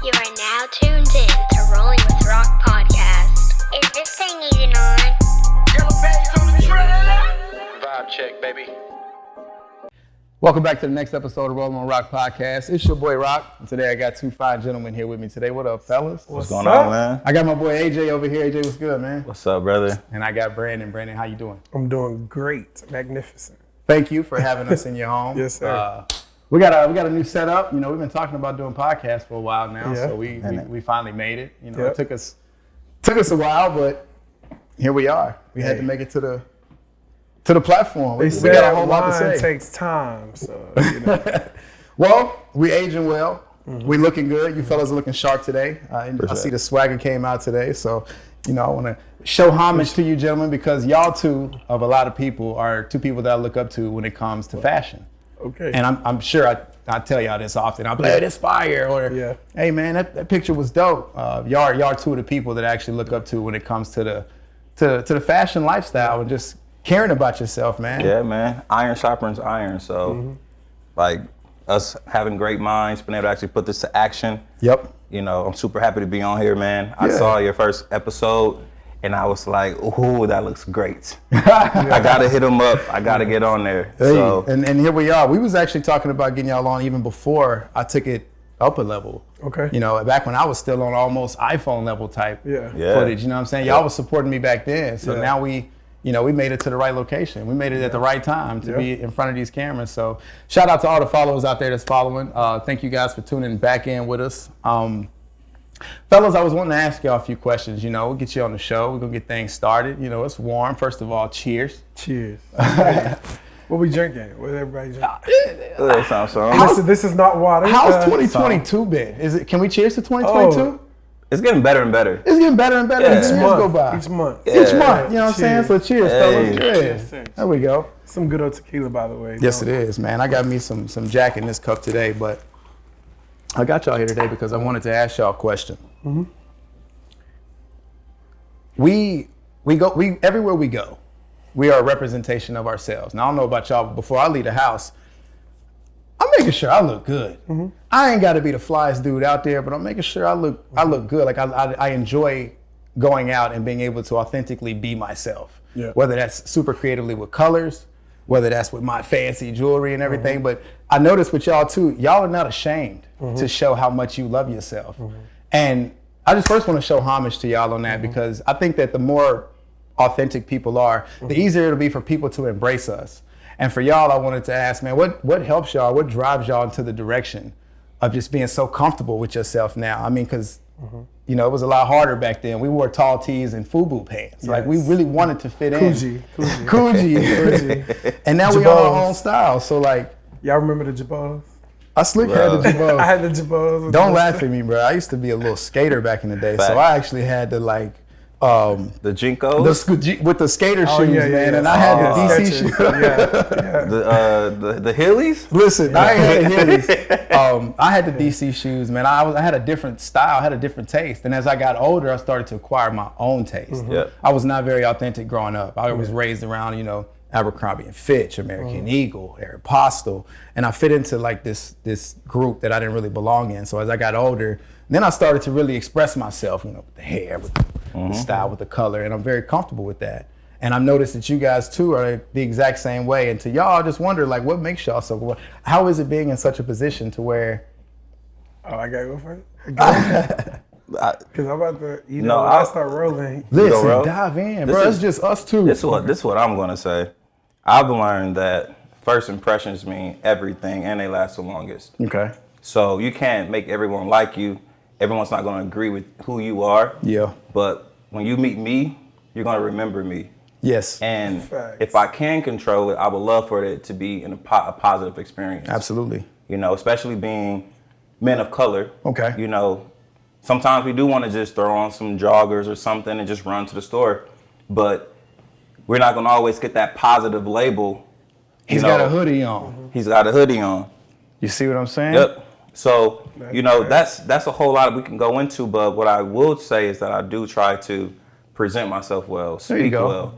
You are now tuned in to Rolling with Rock podcast. Is this thing even on? Vibe check, baby. Welcome back to the next episode of Rolling on Rock podcast. It's your boy Rock. And today I got two fine gentlemen here with me today. What up, fellas? What's going on, man? I got my boy AJ over here. AJ, what's good, man? What's up, brother? And I got Brandon. Brandon, how you doing? I'm doing great, magnificent. Thank you for having us in your home. Yes, sir. We got a new setup. You know, we've been talking about doing podcasts for a while now, Yeah. so we finally made it. You know, Yep. it took us a while, but here we are. We had to make it to the platform. They We said got a whole lot to wine say. takes time, so you know. Well, we aging well. Mm-hmm. We looking good. You fellas are looking sharp today. I sure. see the swagger came out today, so you know I want to show homage to you gentlemen because y'all two of a lot of people are two people that I look up to when it comes to fashion. Okay. And I'm sure I tell y'all this often. I'm like, hey, this fire, or Yeah. hey man, that picture was dope. Y'all two of the people that I actually look up to when it comes to the fashion lifestyle and just caring about yourself, man. Yeah, man. Iron sharpens iron. So, like, us having great minds, being able to actually put this to action. Yep. You know, I'm super happy to be on here, man. I Yeah. saw your first episode, and I was like, ooh, that looks great. I got to hit him up. I got to get on there. Hey, So, and here we are. We was actually talking about getting y'all on even before I took it up a level. Okay. You know, back when I was still on almost iPhone level type Yeah. footage. You know what I'm saying? Y'all was supporting me back then. So Yeah. now we made it to the right location. We made it at the right time to Yeah. be in front of these cameras. So shout out to all the followers out there that's following. Thank you guys for tuning back in with us. Fellas, I was wanting to ask y'all a few questions. You know, we'll get you on the show. We're going to get things started. You know, it's warm. First of all, cheers. Cheers. What we drinking? What everybody drinking? that sounds so. This is not water. How's 2022 been? Can we cheers to 2022? Oh. It's getting better and better. It's getting better and better Yeah. as the years go by. Each month. Each month, you know what I'm saying? Cheers. So cheers, Hey. fellas. Cheers. Cheers. There we go. Some good old tequila, by the way. Yes, it is, man. I got me some Jack in this cup today, but I got y'all here today because I wanted to ask y'all a question. We everywhere we go, we are a representation of ourselves. Now I don't know about y'all, but before I leave the house, I'm making sure I look good. I ain't got to be the flyest dude out there, but I'm making sure I look good. Like I enjoy going out and being able to authentically be myself. Yeah. Whether that's super creatively with colors, whether that's with my fancy jewelry and everything. But I noticed with y'all too, y'all are not ashamed to show how much you love yourself. And I just first want to show homage to y'all on that because I think that the more authentic people are, the easier it'll be for people to embrace us. And for y'all, I wanted to ask, man, what helps y'all, what drives y'all into the direction of just being so comfortable with yourself now? I mean, because, you know, it was a lot harder back then. We wore tall tees and FUBU pants. Like, we really wanted to fit in. Coogee. And now we on our own style. So, like, Y'all remember the Jabos? I slick had the Jabos. I had the Jabos. Don't laugh at me, bro. I used to be a little skater back in the day. So I actually had to, like, The Jinkos? with the skater shoes, yeah, man, yeah. and I had the DC Skechers. shoes. The Hillies? Listen, I ain't had the Heelys. I had the DC shoes, man. I had a different style, I had a different taste. And as I got older, I started to acquire my own taste. Yep. I was not very authentic growing up. I was raised around, you know, Abercrombie and Fitch, American Eagle, Aeropostale, and I fit into like this group that I didn't really belong in. So as I got older, then I started to really express myself, you know, with the hair, with the style, with the color, and I'm very comfortable with that. And I've noticed that you guys too are the exact same way. And to y'all, I just wonder, like, what makes y'all so? How is it being in such a position to where? Oh, I gotta go first. Because I'm about to, when I start rolling. Listen, roll? dive in, This bro. is- It's just us two. This is what I'm gonna say. I've learned that first impressions mean everything, and they last the longest. Okay. So you can't make everyone like you. Everyone's not gonna agree with who you are. Yeah. But when you meet me, you're gonna remember me. Yes. And Facts. if I can control it, I would love for it to be a positive experience. Absolutely. You know, especially being men of color. Okay. You know, sometimes we do want to just throw on some joggers or something and just run to the store, but we're not going to always get that positive label. He's got a hoodie on. He's got a hoodie on. You see what I'm saying? Yep. So, you know, that's a whole lot we can go into, but what I will say is that I do try to present myself well, There you speak go. well.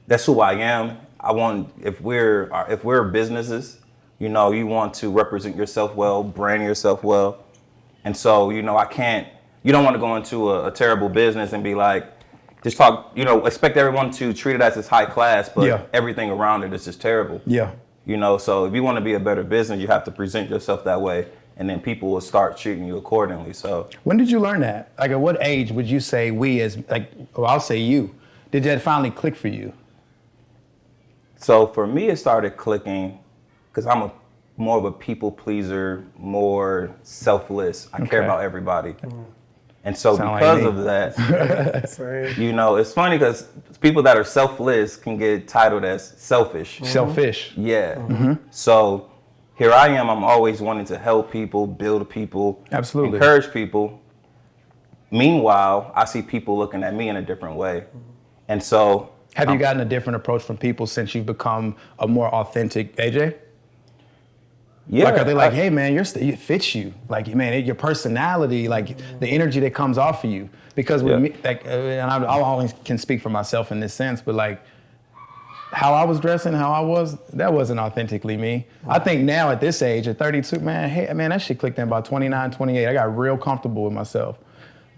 That's who I am. I want, if we're businesses, you know, you want to represent yourself well, brand yourself well. And so, you know, you don't want to go into a terrible business and be like, just talk, you know, expect everyone to treat it as it's high class, but everything around it is just terrible. Yeah. You know, so if you want to be a better business, you have to present yourself that way, and then people will start treating you accordingly. So when did you learn that? Like, at what age would you say I'll say you, did that finally click for you? So for me, it started clicking because I'm more of a people pleaser, more selfless. I care about everybody. And so because of that, you know, it's funny because people that are selfless can get titled as selfish. Selfish. Yeah. So here I am, I'm always wanting to help people, build people, absolutely, encourage people. Meanwhile, I see people looking at me in a different way. And so have you gotten a different approach from people since you've become a more authentic AJ? Yeah. Like, are they like, hey man, it fits you. Like, man, your personality, like the energy that comes off of you. Because with me, like, and I always can speak for myself in this sense, but like how I was dressing, how I was, that wasn't authentically me. I think now at this age, at 32, man, that shit clicked in about 29, 28. I got real comfortable with myself.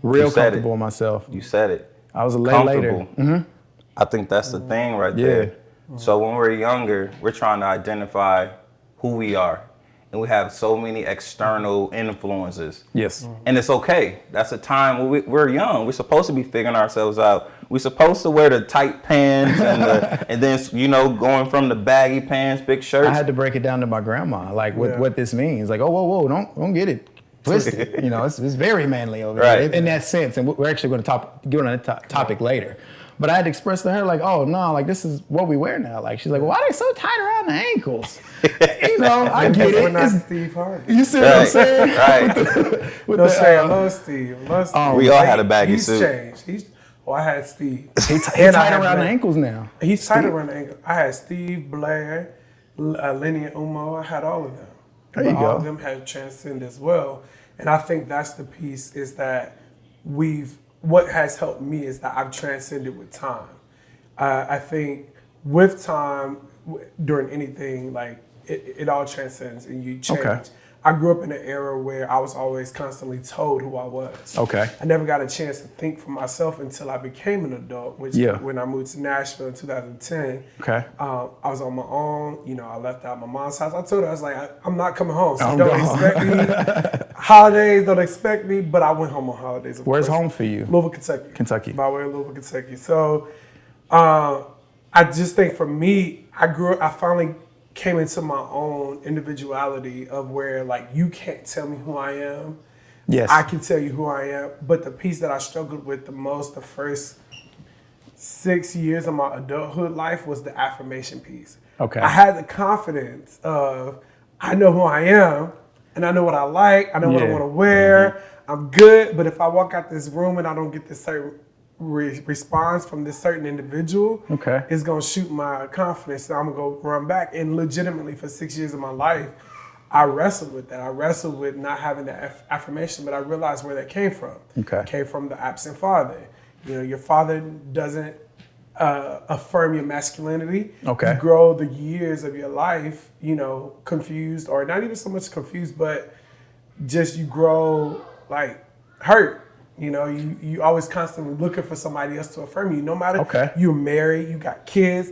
Real comfortable with myself. You said it. I was a later. I think that's the thing right there. So when we're younger, we're trying to identify who we are. And we have so many external influences. Yes. And it's okay. That's a time when we're young. We're supposed to be figuring ourselves out. We're supposed to wear the tight pants and then, you know, going from the baggy pants, big shirts. I had to break it down to my grandma, like what this means. Like, oh, whoa, don't get it twisted. You know, it's very manly over there in that sense. And we're actually going to get on that topic later. But I had to express to her, like, oh, no, like, this is what we wear now. Like, she's like, well, why are they so tight around the ankles? You know, I get it. We're not Steve Harvey. You see what I'm saying? Right. I love Steve. We all had a baggy suit. He's changed. I had Steve. He's tight around the ankles now. He's tight around the ankles. I had Steve, Blair, Lenny and Umo. I had all of them. There you go. All of them have transcended as well. And I think that's the piece is that what has helped me is that I've transcended with time. I think with time, during anything, like it all transcends and you change. Okay. I grew up in an era where I was always constantly told who I was. Okay. I never got a chance to think for myself until I became an adult, which when I moved to Nashville in 2010. Okay. I was on my own. You know, I left out my mom's house. I told her, I was like, I'm not coming home. So don't expect me. Holidays, don't expect me. But I went home on holidays. Where's home for you? Louisville, Kentucky. Kentucky. By way of Louisville, Kentucky. So I just think for me, I finally came into my own individuality of where, like, you can't tell me who I am. Yes. I can tell you who I am. But the piece that I struggled with the most the first 6 years of my adulthood life was the affirmation piece. Okay. I had the confidence of, I know who I am, and I know what I like, I know what I want to wear, I'm good, but if I walk out this room and I don't get this certain response from this certain individual, it's gonna shoot my confidence. So I'm gonna go run back. And legitimately, for 6 years of my life, I wrestled with that. I wrestled with not having that affirmation, but I realized where that came from. It came from the absent father. You know, your father doesn't affirm your masculinity. You grow the years of your life, you know, confused, or not even so much confused, but just you grow like hurt. You know, you always constantly looking for somebody else to affirm you. No matter you're married, you got kids,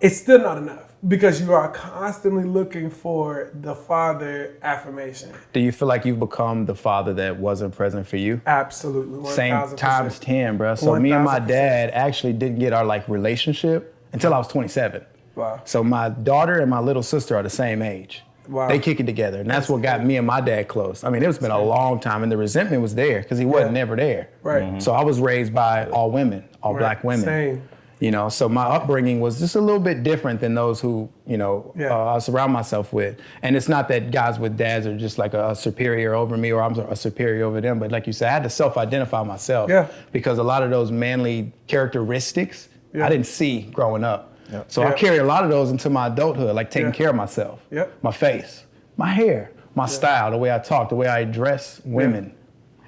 it's still not enough because you are constantly looking for the father affirmation. Do you feel like you've become the father that wasn't present for you? Absolutely, 1,000%. Same times 10, bro. So 1,000%. Me and my dad actually didn't get our like relationship until I was 27. Wow. So my daughter and my little sister are the same age. Wow. They kick it together, and that's what got me and my dad close. I mean, it's been a long time, and the resentment was there because he wasn't never there. Right. So I was raised by all women, all black women. Same. You know, so my upbringing was just a little bit different than those who, you know, I surround myself with. And it's not that guys with dads are just like a superior over me or I'm a superior over them, but like you said, I had to self-identify myself because a lot of those manly characteristics I didn't see growing up. So I carry a lot of those into my adulthood, like taking care of myself, my face, my hair, my style, the way I talk, the way I address women.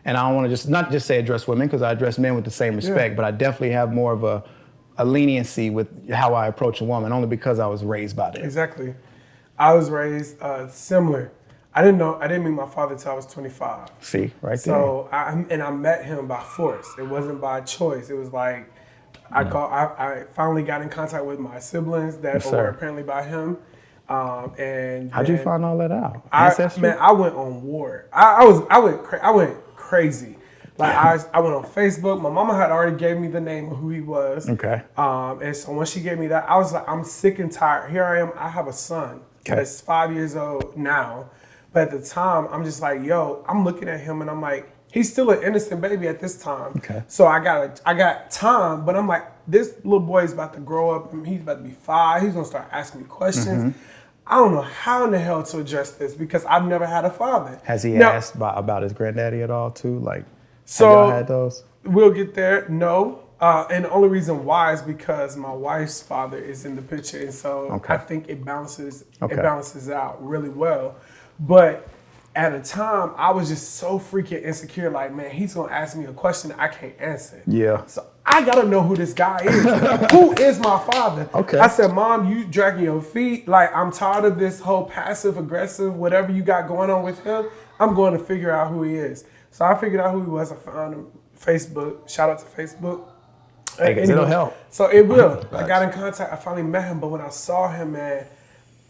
And I don't want to not just say address women because I address men with the same respect, but I definitely have more of a leniency with how I approach a woman, only because I was raised by that. Exactly. I was raised similar. I didn't meet my father until I was 25. See, right there. So I met him by force. It wasn't by choice. It was like I finally got in contact with my siblings that were apparently by him. And how'd you find all that out? I went on war. I went crazy. Like I went on Facebook. My mama had already gave me the name of who he was. Okay. And so when she gave me that, I was like, I'm sick and tired. Here I am. I have a son that's 5 years old now. But at the time, I'm just like, yo, I'm looking at him and I'm like, he's still an innocent baby at this time. Okay. So I got time, but I'm like, this little boy is about to grow up and he's about to be 5. He's gonna start asking me questions. I don't know how in the hell to address this because I've never had a father. Has he asked about his granddaddy at all too? Like, so have y'all had those? We'll get there. No. And the only reason why is because my wife's father is in the picture. And so I think it balances out really well. But at a time, I was just so freaking insecure. Like, man, he's going to ask me a question I can't answer. Yeah. So I got to know who this guy is. Who is my father? Okay. I said, Mom, you dragging your feet. Like, I'm tired of this whole passive aggressive, whatever you got going on with him. I'm going to figure out who he is. So I figured out who he was. I found him Facebook. Shout out to Facebook. Hey, it'll help. So it will. I got in contact. I finally met him. But when I saw him, man,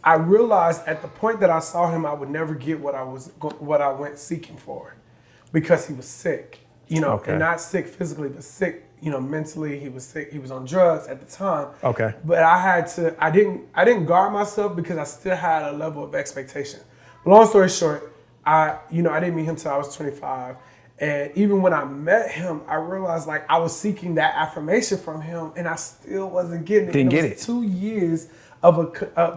I realized at the point that I saw him, I would never get what I went seeking for, because he was sick, and not sick physically, but sick, mentally. He was sick. He was on drugs at the time. Okay. But I didn't guard myself because I still had a level of expectation. Long story short, I didn't meet him till I was 25. And even when I met him, I realized like I was seeking that affirmation from him and I still wasn't getting it. Didn't get it. 2 years of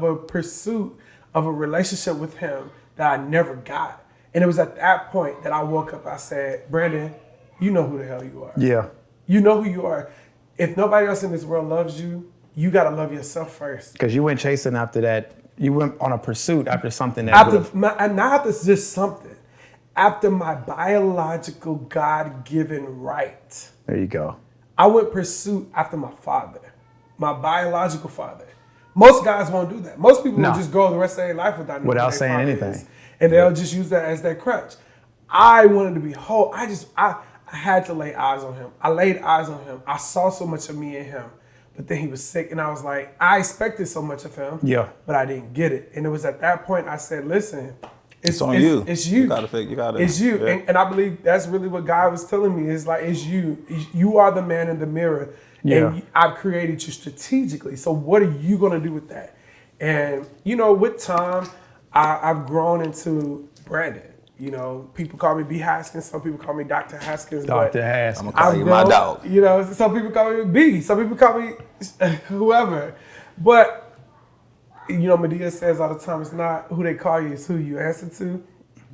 a pursuit of a relationship with him that I never got. And it was at that point that I woke up, I said, Brandon, you know who the hell you are. Yeah. You know who you are. If nobody else in this world loves you, you got to love yourself first. Because you went chasing after that. You went on a pursuit after something that not after just something. After my biological God-given right. There you go. I went pursuit after my father, my biological father. Most guys won't do that. Most people will just go the rest of their life without saying anything. And they'll just use that as their crutch. I wanted to be whole. I had to lay eyes on him. I laid eyes on him. I saw so much of me in him. But then he was sick and I was like, I expected so much of him. Yeah. But I didn't get it. And it was at that point I said, listen, it's on you. It's you. It's you. Yeah. And I believe that's really what God was telling me. It's like, it's you. You are the man in the mirror. Yeah. And I've created you strategically. So what are you going to do with that? And, with time, I've grown into Brandon. People call me B. Haskins. Some people call me Dr. Haskins. Dr. Haskins. I'm going to call you my dog. Some people call me B. Some people call me whoever. But, Medea says all the time, it's not who they call you, it's who you answer to.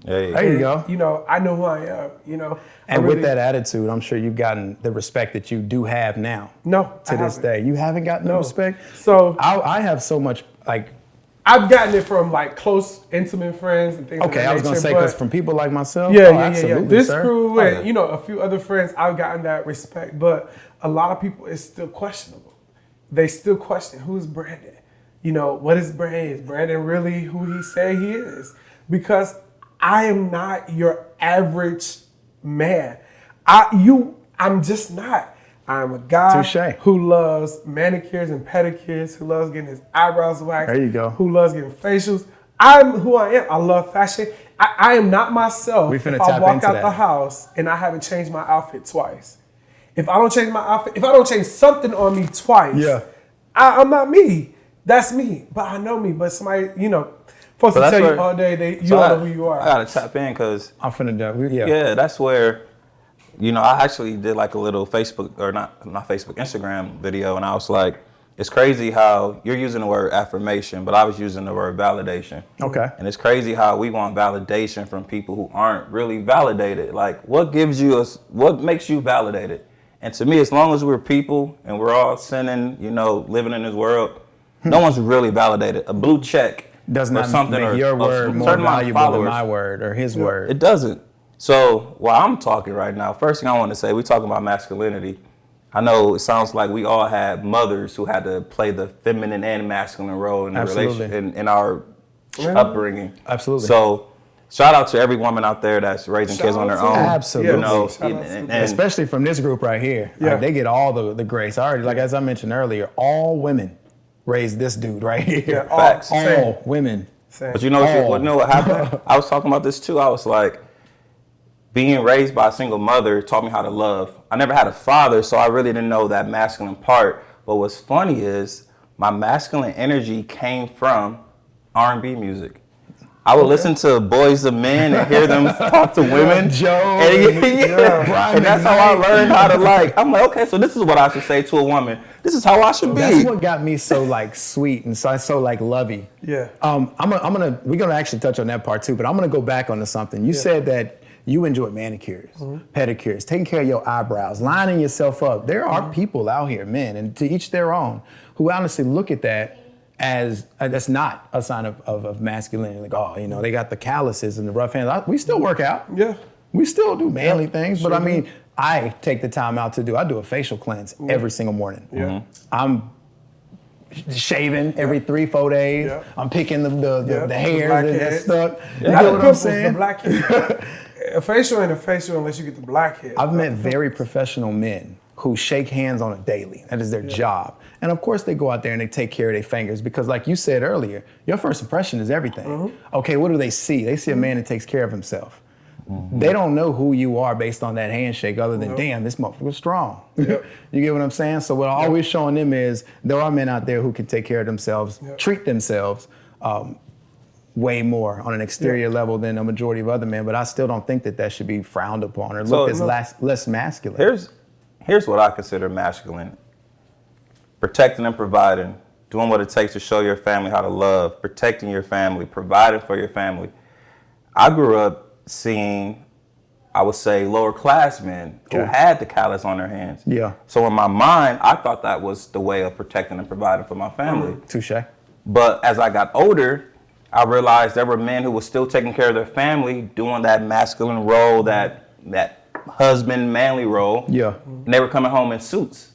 Hey. There you go. I know who I am, And with that attitude, I'm sure you've gotten the respect that you do have now. No, to this day. You haven't gotten the respect? So I have so much, I've gotten it from close, intimate friends and things like that. Okay, I was going to say, because from people like myself, absolutely, this crew and, a few other friends, I've gotten that respect. But a lot of people, it's still questionable. They still question, who's Brandon? What is Brandon? Is Brandon really who he say he is? Because I am not your average man. I'm just not. I'm a guy who loves manicures and pedicures, who loves getting his eyebrows waxed. There you go. Who loves getting facials. I'm who I am. I love fashion. I am not myself if I walk out the house and I haven't changed my outfit twice. If I don't change my outfit, if I don't change something on me twice, I'm not me. That's me. But I know me. But somebody, folks will tell you all day, you don't know who you are. I got to tap in because I'm finna do. Yeah, that's where, I actually did like a little Facebook, or not Facebook, Instagram video. And I was like, it's crazy how you're using the word affirmation, but I was using the word validation. Okay. And it's crazy how we want validation from people who aren't really validated. Like, what makes you validated? And to me, as long as we're people and we're all sinning, living in this world, no one's really validated. A blue check does not make your word more valuable than my word or his word. It doesn't. So while I'm talking right now, first thing I want to say, we're talking about masculinity. I know it sounds like we all had mothers who had to play the feminine and masculine role in the relationship, in our upbringing. Absolutely. So shout out to every woman out there that's raising kids on their own. Absolutely. You know, and especially from this group right here. Yeah. Like, they get all the grace. I already, like as I mentioned earlier, all women raised this dude right here. Yeah, Facts. All women. Same. But you know what happened? I was talking about this too. I was like, being raised by a single mother taught me how to love. I never had a father, so I really didn't know that masculine part. But what's funny is my masculine energy came from R&B music. I would listen to Boys to Men and hear them talk to women. Joe. And that's how I learned how to like. I'm like, okay, so this is what I should say to a woman. This is how I should be. That's what got me so like sweet and so like lovey. Yeah. We're gonna actually touch on that part too, but I'm gonna go back onto something. You said that you enjoy manicures, pedicures, taking care of your eyebrows, lining yourself up. There are people out here, men, and to each their own, who honestly look at that as that's not a sign of masculinity. Like, oh, you know, they got the calluses and the rough hands. We still work out. Yeah. We still do manly things, but sure I mean, I take the time out I do a facial cleanse every single morning. Yeah. I'm shaving every 3-4 days. Yeah. I'm picking the hairs blackheads. that's stuck. You Not know the what I'm pimples, saying? the blackhead. A facial ain't a facial unless you get the blackhead. I've met very professional men who shake hands on a daily. That is their job. And of course they go out there and they take care of their fingers because like you said earlier, your first impression is everything. Okay, what do they see? They see a man that takes care of himself. They don't know who you are based on that handshake other than, damn, this motherfucker's strong. You get what I'm saying? So what I'm always showing them is there are men out there who can take care of themselves, treat themselves way more on an exterior level than a majority of other men, but I still don't think that should be frowned upon or looked as less masculine. Here's what I consider masculine. Protecting and providing, doing what it takes to show your family how to love, protecting your family, providing for your family. I grew up seeing, I would say, lower class men who had the callus on their hands. Yeah. So in my mind, I thought that was the way of protecting and providing for my family. Touche. But as I got older, I realized there were men who were still taking care of their family, doing that masculine role, that husband manly role. Yeah. And they were coming home in suits.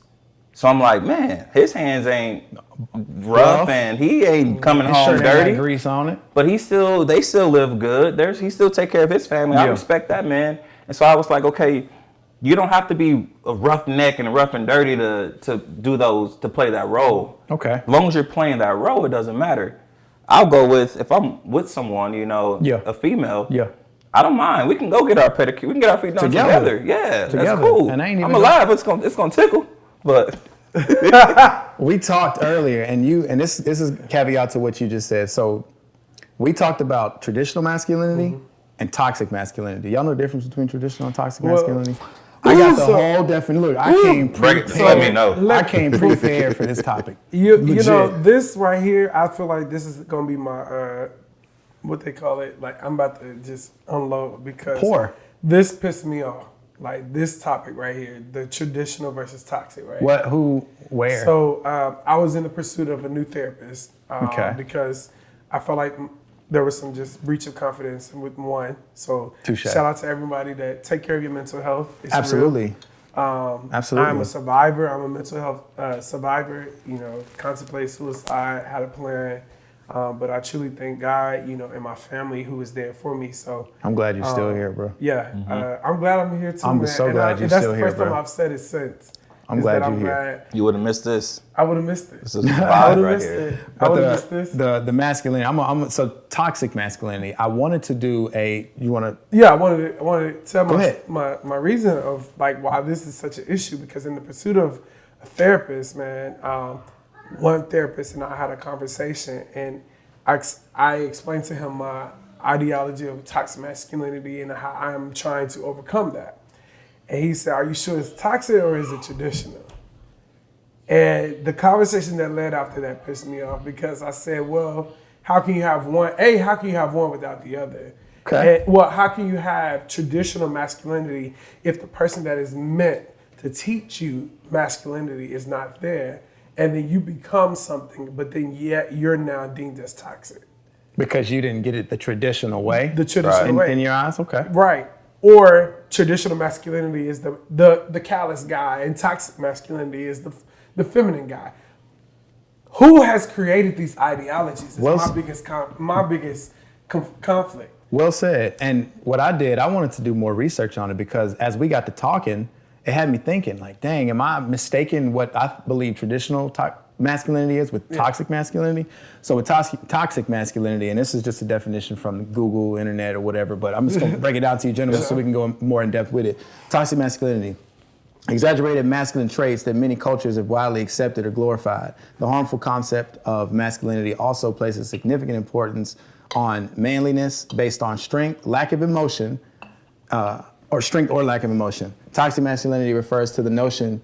So I'm like, man, his hands ain't rough and he ain't coming home dirty. Got grease on it. But they still live good. He still take care of his family. I respect that man. And so I was like, okay, you don't have to be a roughneck and rough and dirty to play that role. Okay. As long as you're playing that role, it doesn't matter. I'll go with, if I'm with someone, a female. Yeah. I don't mind. We can go get our pedicure. We can get our feet done together. Yeah, that's cool. And I'm alive. It's gonna tickle. But we talked earlier, and this is caveat to what you just said. So we talked about traditional masculinity and toxic masculinity. Y'all know the difference between traditional and toxic masculinity? I got the whole definition. Look, I came prepared. Let me know. I came prepared for this topic. You know, this right here, I feel like this is gonna be my what they call it. Like, I'm about to just unload because this pissed me off. Like, this topic right here, the traditional versus toxic, right? What? Who? Where? So I was in the pursuit of a new therapist because I felt like there was some just breach of confidence with one. So shout out to everybody that take care of your mental health. It's Absolutely. real. Absolutely. I'm a survivor. I'm a mental health survivor. Contemplate suicide, had a plan. But I truly thank God, and my family who is there for me. So I'm glad you're still here, bro. Yeah, I'm glad I'm here too, I'm man. so glad you're still here, That's the first bro. time I've said it since. I'm glad you're here. You would have missed this. I would have missed it. This is a vibe right missed here. it. I would have missed this. The masculinity. So toxic masculinity. I wanted to do you want to? Yeah, I wanted to tell Go ahead. my reason of like why this is such an issue, because in the pursuit of a therapist, man, one therapist and I had a conversation, and I explained to him my ideology of toxic masculinity and how I'm trying to overcome that. And he said, "Are you sure it's toxic or is it traditional?" And the conversation that led after that pissed me off, because I said, well, how can you have one? How can you have one without the other? Okay. And, how can you have traditional masculinity if the person that is meant to teach you masculinity is not there? And then you become something, but then yet you're now deemed as toxic. Because you didn't get it the traditional way? The traditional way. In your eyes? Okay. Right. Or traditional masculinity is the callous guy, and toxic masculinity is the feminine guy. Who has created these ideologies? It's my biggest conflict. Well said. And what I did, I wanted to do more research on it because as we got to talking, it had me thinking like, dang, am I mistaken what I believe traditional masculinity is with toxic masculinity? So with toxic masculinity, and this is just a definition from Google, internet, or whatever, but I'm just gonna break it down to you gentlemen so we can go more in depth with it. Toxic masculinity. Exaggerated masculine traits that many cultures have widely accepted or glorified. The harmful concept of masculinity also places significant importance on manliness based on strength, lack of emotion, or strength or lack of emotion. Toxic masculinity refers to the notion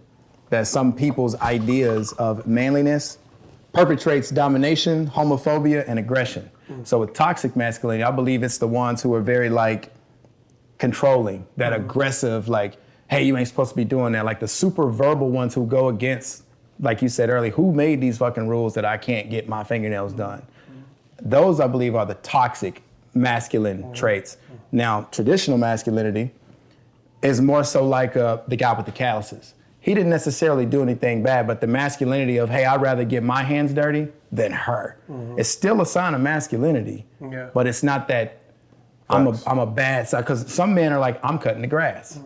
that some people's ideas of manliness perpetrates domination, homophobia, and aggression. So with toxic masculinity, I believe it's the ones who are very like controlling, that aggressive, like, hey, you ain't supposed to be doing that. Like the super verbal ones who go against, like you said earlier, who made these fucking rules that I can't get my fingernails done? Those, I believe, are the toxic masculine traits. Now, traditional masculinity is more so like the guy with the calluses. He didn't necessarily do anything bad, but the masculinity of, hey, I'd rather get my hands dirty than her. It's still a sign of masculinity, but it's not that I'm a bad side, because some men are like, I'm cutting the grass.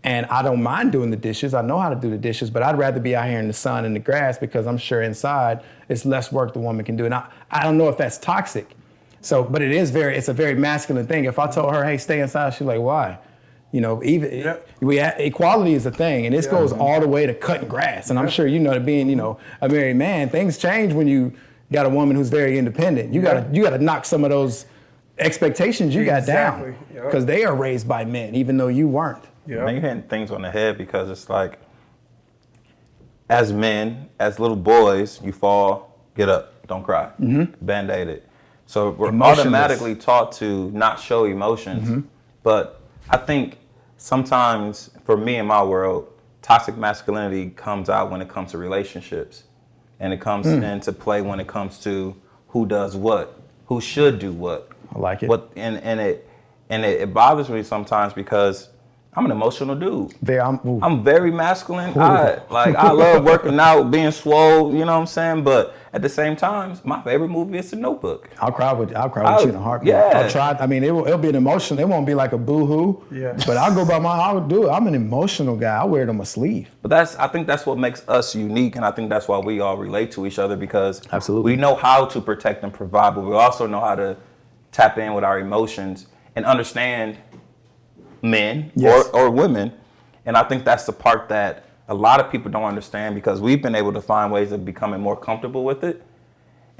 And I don't mind doing the dishes. I know how to do the dishes, but I'd rather be out here in the sun and the grass because I'm sure inside it's less work the woman can do. And I don't know if that's toxic. So, but it's a very masculine thing. If I told her, hey, stay inside, she's like, why? You know, equality is a thing, and this goes all the way to cutting grass. And I'm sure you know that being, you know, a married man, things change when you got a woman who's very independent. You gotta knock some of those expectations you got down because they are raised by men, even though you weren't. Yeah. You're hitting things on the head because it's like, as men, as little boys, you fall, get up, don't cry, Band-Aid it. So we're automatically taught to not show emotions. But I think sometimes, for me in my world, toxic masculinity comes out when it comes to relationships. And it comes into play when it comes to who does what, who should do what. I like it. And it bothers me sometimes because I'm an emotional dude. I'm very masculine. I love working out, being swole, you know what I'm saying? But at the same time, my favorite movie is The Notebook. I'll cry with you in a heartbeat. Yeah. I'll try. I mean, it'll be an emotion. It won't be like a boo-hoo. Yeah. But I'll go by I'll do it. I'm an emotional guy. I wear it on my sleeve. But I think that's what makes us unique, and I think that's why we all relate to each other, because Absolutely. We know how to protect and provide, but we also know how to tap in with our emotions and understand men or women. And I think that's the part that a lot of people don't understand, because we've been able to find ways of becoming more comfortable with it.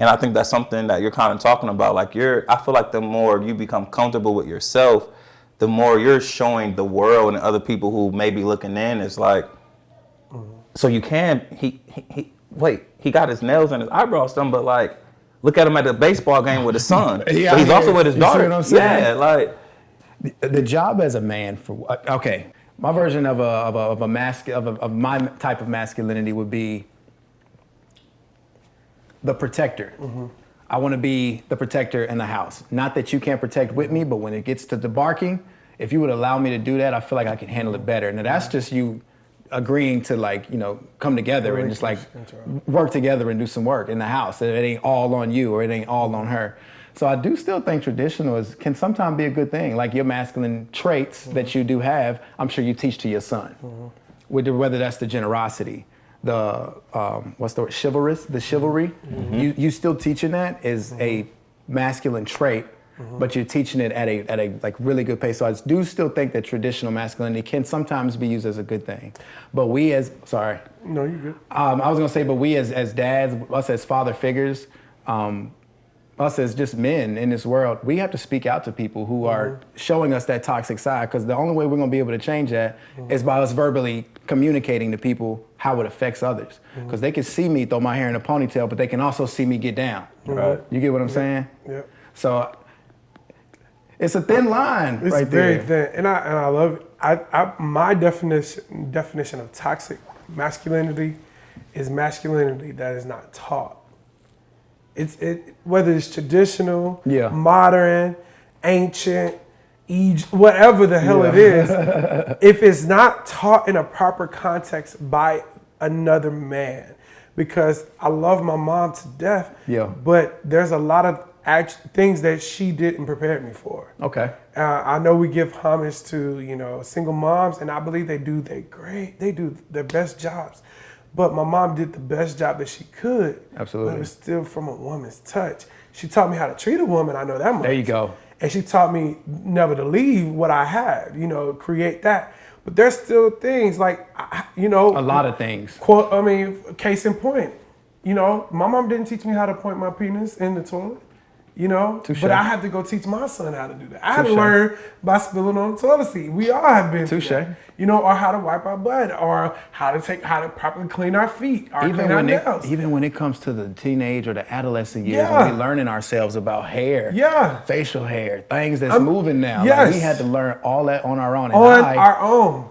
And I think that's something that you're kind of talking about. Like I feel like the more you become comfortable with yourself, the more you're showing the world and other people who may be looking in, it's like, so you can, he got his nails and his eyebrows done, but like, look at him at the baseball game with his son. But he's also with his daughter. You see what I'm saying? Yeah, like. The job as a man my version of my type of masculinity would be the protector. I want to be the protector in the house. Not that you can't protect with me, but when it gets to the barking, if you would allow me to do that, I feel like I can handle it better. Now that's just you agreeing to, like, you know, come together and just like work together and do some work in the house. It ain't all on you or it ain't all on her. So I do still think traditional can sometimes be a good thing. Like your masculine traits that you do have, I'm sure you teach to your son. Whether that's the generosity, the what's the word, chivalry. You still teaching that is a masculine trait, but you're teaching it at a like really good pace. So I do still think that traditional masculinity can sometimes be used as a good thing. But we as No, you're good. I was gonna say, but we as dads, us as father figures, us as just men in this world, we have to speak out to people who are showing us that toxic side, because the only way we're gonna be able to change that is by us verbally communicating to people how it affects others. Because they can see me throw my hair in a ponytail, but they can also see me get down. Right? You get what I'm saying? Yeah. So it's a thin line right there. It's very thin, and I love it. My definition of toxic masculinity is masculinity that is not taught. Whether it's traditional, modern, ancient, whatever the hell it is, if it's not taught in a proper context by another man. Because I love my mom to death, but there's a lot of things that she didn't prepare me for. Okay. I know we give homage to, single moms, and I believe they do their best jobs. But my mom did the best job that she could. Absolutely. But it was still from a woman's touch. She taught me how to treat a woman, I know that much. There you go. And she taught me never to leave what I had, create that. But there's still things like, a lot of things. Case in point, my mom didn't teach me how to point my penis in the toilet. Touché. But I had to go teach my son how to do that. I had to learn by spilling on the toilet seat. We all have been through that. Or how to wipe our butt, or how to properly clean our feet, or clean our nails. Even when it comes to the teenage or the adolescent years, when we're learning ourselves about hair, facial hair, things that's moving now. Yes. Like, we had to learn all that on our own. And our own.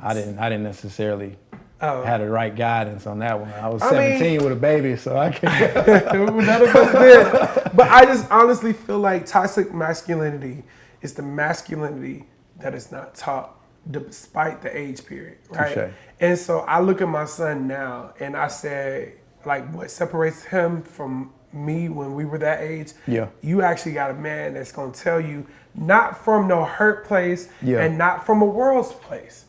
I didn't necessarily had the right guidance on that one. I was 17 with a baby, so I can't. None of us did. But I just honestly feel like toxic masculinity is the masculinity that is not taught despite the age period, right? Touché. And so I look at my son now and I say, like, what separates him from me when we were that age? Yeah. You actually got a man that's gonna tell you, not from no hurt place and not from a world's place,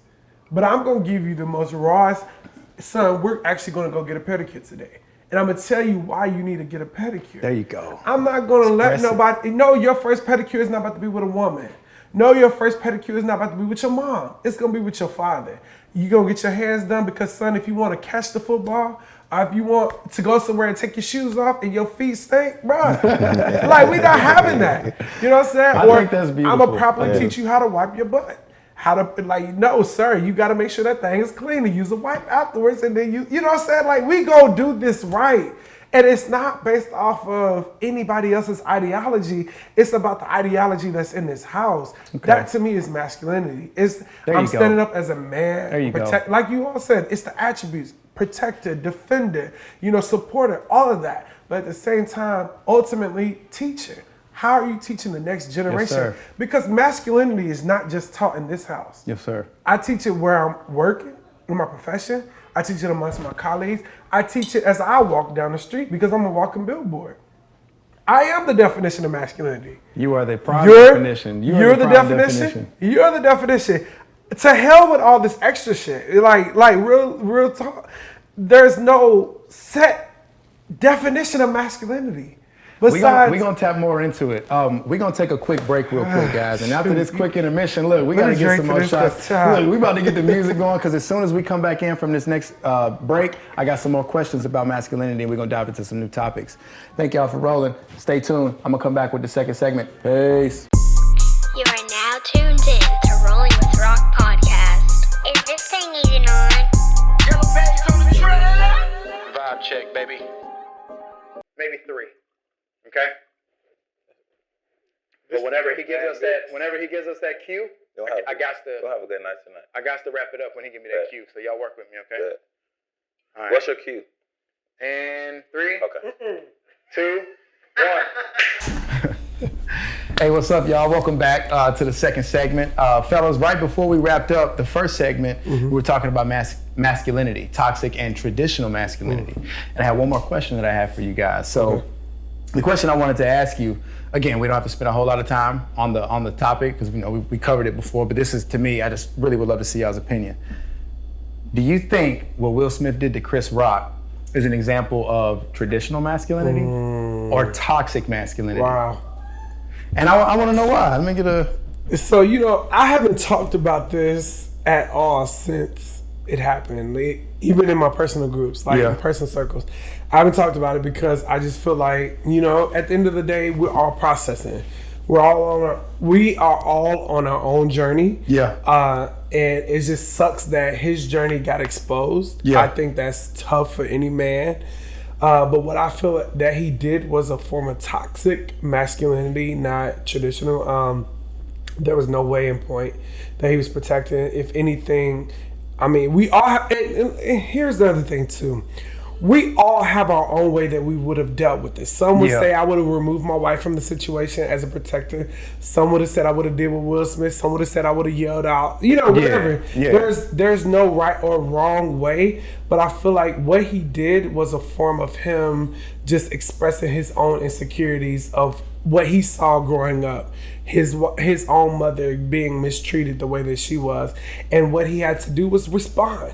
but I'm gonna give you the most rawest, son, we're actually gonna go get a pedicure today. And I'm gonna tell you why you need to get a pedicure. There you go. I'm not gonna let nobody, no, your first pedicure is not about to be with a woman. No, your first pedicure is not about to be with your mom. It's gonna be with your father. You're gonna get your hands done because, son, if you wanna catch the football, or if you want to go somewhere and take your shoes off and your feet stink, bro, like, we not having that. You know what I'm saying? I think that's beautiful. I'm gonna properly teach you how to wipe your butt. How to, no, sir, you gotta make sure that thing is clean and use a wipe afterwards, and then you know what I'm saying? Like, we gonna do this right. And it's not based off of anybody else's ideology. It's about the ideology that's in this house. Okay. That to me is masculinity. I'm standing up as a man. There you go. Like you all said, it's the attributes: protector, defender, supporter, all of that. But at the same time, ultimately, teacher. How are you teaching the next generation? Yes, sir. Because masculinity is not just taught in this house. Yes, sir. I teach it where I'm working, in my profession. I teach it amongst my colleagues. I teach it as I walk down the street because I'm a walking billboard. I am the definition of masculinity. You are the prime definition. You're the definition. You're the definition. To hell with all this extra shit. Like real talk. There's no set definition of masculinity. Besides, we're going to tap more into it. We're going to take a quick break real quick, guys. And after this quick intermission, look, we got to get some more shots. Look, we're about to get the music going because as soon as we come back in from this next break, I got some more questions about masculinity and we're going to dive into some new topics. Thank y'all for rolling. Stay tuned. I'm going to come back with the second segment. Peace. You are now tuned in to Rolling with Rock podcast. Is this thing even on? Vibe check, baby. Maybe 3. Okay. But whenever he gives us that cue, I got to. We'll have a good night tonight. I got to wrap it up when he give me that cue. So y'all work with me, okay? Good. All right. What's your cue? And 3, Okay. 2, 1. Hey, what's up, y'all? Welcome back to the second segment. Fellas, right before we wrapped up the first segment, we were talking about masculinity, toxic and traditional masculinity. And I have one more question that I have for you guys. So the question I wanted to ask you, again, we don't have to spend a whole lot of time on the topic because we covered it before, but this is, to me, I just really would love to see y'all's opinion. Do you think what Will Smith did to Chris Rock is an example of traditional masculinity or toxic masculinity? Wow. And I want to know why. Let me get a... So, I haven't talked about this at all since it happened, even in my personal groups, in personal circles. I haven't talked about it because I just feel like, at the end of the day, we're all processing. We are all on our own journey. Yeah. And it just sucks that his journey got exposed. Yeah. I think that's tough for any man. But what I feel that he did was a form of toxic masculinity, not traditional. There was no way in point that he was protecting. If anything, I mean, we all have, and here's the other thing too. we all have our own way that we would have dealt with this. Some would say I would have removed my wife from the situation as a protector. Some would have said I would have did with Will Smith. Some would have said I would have yelled out. You know, whatever. Yeah. There's no right or wrong way, but I feel like what he did was a form of him just expressing his own insecurities of what he saw growing up. His own mother being mistreated the way that she was, and what he had to do was respond.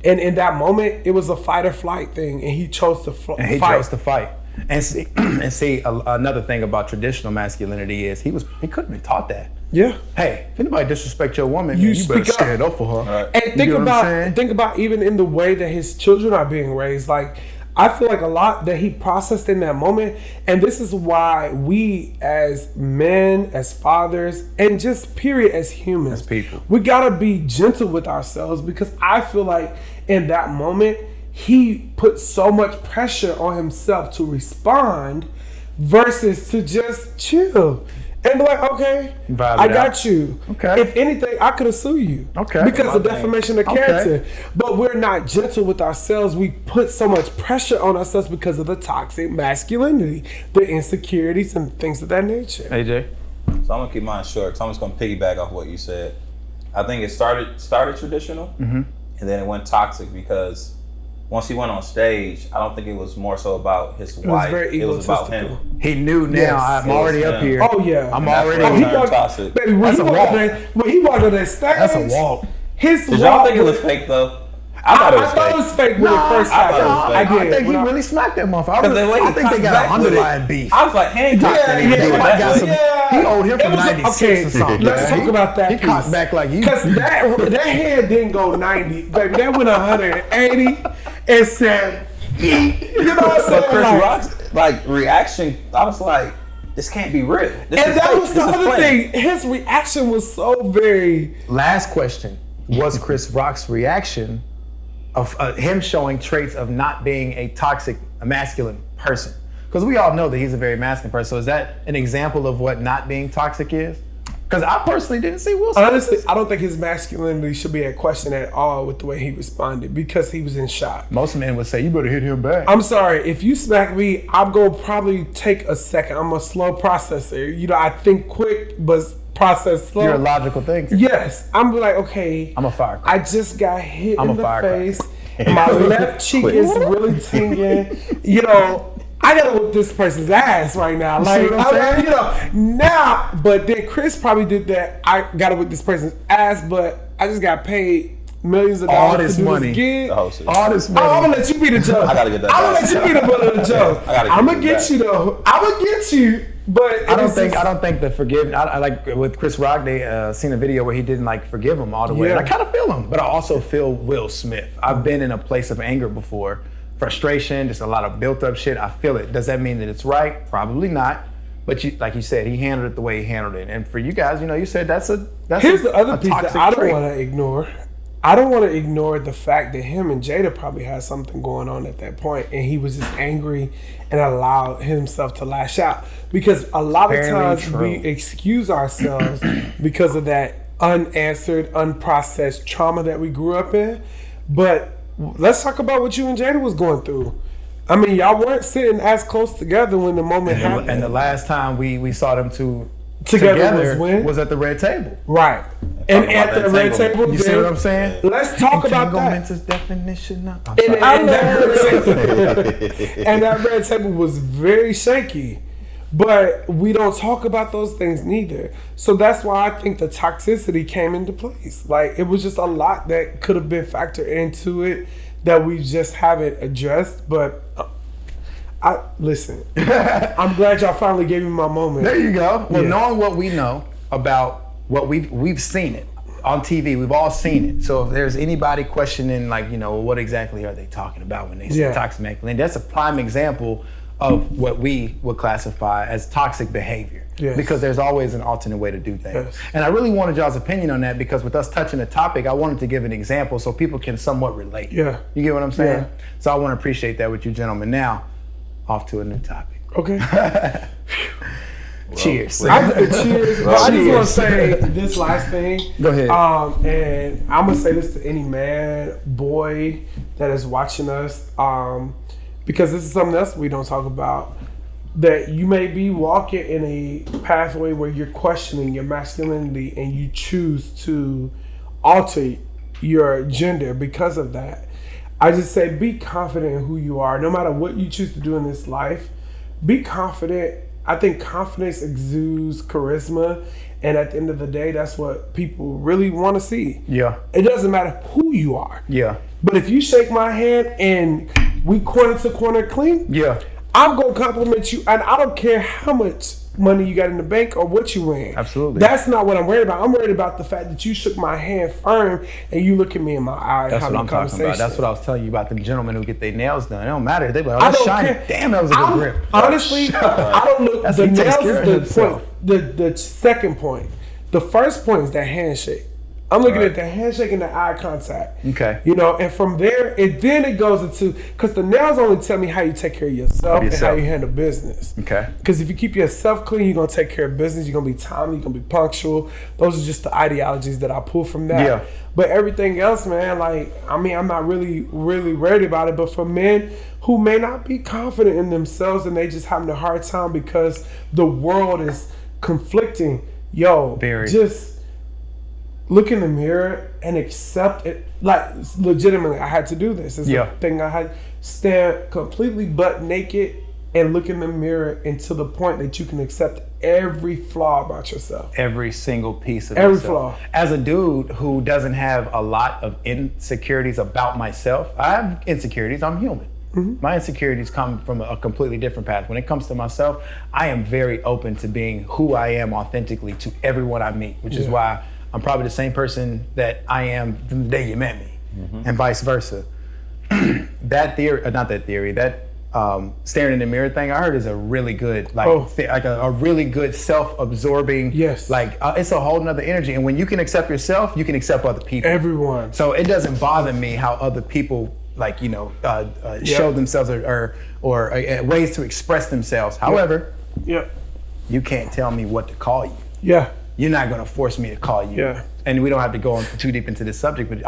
And in that moment, it was a fight or flight thing, and he chose to fight. Chose to fight. And see, another thing about traditional masculinity is he couldn't have been taught that. Yeah. Hey, if anybody disrespect your woman, you better stand up for her. Right. And think about even in the way that his children are being raised. Like, I feel like a lot that he processed in that moment, and this is why we as men, as fathers, and just period as humans, as people, we gotta be gentle with ourselves, because I feel like in that moment he put so much pressure on himself to respond versus to just chill and be like, okay, I got you. Okay. If anything, I could have sued you. Okay. Because of defamation of character. But we're not gentle with ourselves. We put so much pressure on ourselves because of the toxic masculinity, the insecurities, and things of that nature. AJ? So I'm gonna keep mine short, because I'm just gonna piggyback off what you said. I think it started traditional, and then it went toxic because once he went on stage, I don't think it was more so about his wife. It was about him. He knew now, I'm already up here. Oh, yeah. I'm already toxic. Baby, when he walked on that stage, that's a walk. Did y'all think it was fake, though? I thought it was fake when it first happened. I think he really smacked that motherfucker. I think they got an underlying beef. I was like, Hancock. He owed him from 96 or something. Let's talk about that. He caught back like you. Because that head didn't go 90, baby. That went 180 and said, you know what I'm saying? But Chris Rock's reaction, I was like, this can't be real. And that was the other thing. His reaction was so very. Last question. Was Chris Rock's reaction of him showing traits of not being a toxic, masculine person? Because we all know that he's a very masculine person. So is that an example of what not being toxic is? Because I personally didn't see Will Smith. Honestly, I don't think his masculinity should be at question at all with the way he responded, because he was in shock. Most men would say, you better hit him back. I'm sorry, if you smack me, I'm going to probably take a second. I'm a slow processor. You know, I think quick, but process slow. You're a logical thinker. Yes. I'm like, okay. I'm a firecracker. I just got hit in the face. My left cheek is really tingling. You know, I gotta whip this person's ass right now. Like, you know, now, but then Chris probably did that. I gotta whip this person's ass, but I just got paid millions of dollars all this to do money. This gig. All this money. I'm gonna let you be the judge. I gotta get that. I'm gonna let you be the butt of the joke. I'm gonna get you though. I'm gonna get you. But I don't think the forgiveness. I like with Chris Rock. They seen a video where he didn't forgive him all the way. And I kind of feel him, but I also feel Will Smith. I've been in a place of anger before, frustration, just a lot of built up shit. I feel it. Does that mean that it's right? Probably not. But like you said, he handled it the way he handled it. And for you guys, you said that's here's the other piece that I don't want to ignore. I don't want to ignore the fact that him and Jada probably had something going on at that point, and he was just angry and allowed himself to lash out. Because a lot of times we excuse ourselves because of that unanswered, unprocessed trauma that we grew up in. But let's talk about what you and Jada was going through. I mean, y'all weren't sitting as close together when the moment happened. And the last time we saw them two together was at the red table. Right. And at the red table, you see what I'm saying? Let's talk about that. Definition. And that red table was very shaky. But we don't talk about those things neither. So that's why I think the toxicity came into place. Like, it was just a lot that could have been factored into it that we just haven't addressed. But listen, I'm glad y'all finally gave me my moment. There you go. Well, knowing what we know about what we've seen it on TV, we've all seen it. So if there's anybody questioning, what exactly are they talking about when they say toxic masculinity, that's a prime example of what we would classify as toxic behavior. Yes. Because there's always an alternate way to do things. Yes. And I really wanted y'all's opinion on that, because with us touching the topic, I wanted to give an example so people can somewhat relate. Yeah. You get what I'm saying? Yeah. So I want to appreciate that with you gentlemen. Now, off to a new topic. Okay. Cheers. Cheers. But I just want to Cheers. say this last thing. Go ahead. And I'm gonna say this to any man, boy that is watching us, because this is something else we don't talk about. That you may be walking in a pathway where you're questioning your masculinity and you choose to alter your gender because of that. I just say be confident in who you are. No matter what you choose to do in this life, be confident. I think confidence exudes charisma, and at the end of the day, that's what people really want to see. Yeah. It doesn't matter who you are. Yeah. But if you shake my hand and we corner to corner clean, Yeah. I'm going to compliment you, and I don't care how much money you got in the bank or what you win. Absolutely. That's not what I'm worried about. I'm worried about the fact that you shook my hand firm and you look at me in my eye. That's and what have I'm a talking about. conversation. That's what I was telling you about them gentlemen who get their nails done. It don't matter. They be like, I oh, that's don't shiny. care. Damn, that was a good grip. Honestly, I don't look. That's The he takes nails care of is the himself. point. The second point. The first point is that handshake. I'm looking at the handshake and the eye contact. Okay. You know, and from there, then it goes into, because the nails only tell me how you take care of yourself and how you handle business. Okay. Because if you keep yourself clean, you're going to take care of business. You're going to be timely. You're going to be punctual. Those are just the ideologies that I pull from that. Yeah. But everything else, man, like, I mean, I'm not really worried about it. But for men who may not be confident in themselves and they just having a hard time because the world is conflicting, just look in the mirror and accept it. Like, legitimately, I had to do this. It's a thing I had. Stand completely butt naked and look in the mirror, and to the point that you can accept every flaw about yourself. Every single piece of every yourself. flaw. As a dude who doesn't have a lot of insecurities about myself, I have insecurities. I'm human. My insecurities come from a completely different path. When it comes to myself, I am very open to being who I am authentically to everyone I meet, which is why I'm probably the same person that I am from the day you met me, and vice versa. That theory, not that theory, that staring in the mirror thing I heard is a really good, like a really good self-absorbing, like it's a whole nother energy. And when you can accept yourself, you can accept other people. Everyone. So it doesn't bother me how other people, like, you know, show themselves or ways to express themselves. However, you can't tell me what to call you. You're not going to force me to call you. And we don't have to go too deep into this subject, but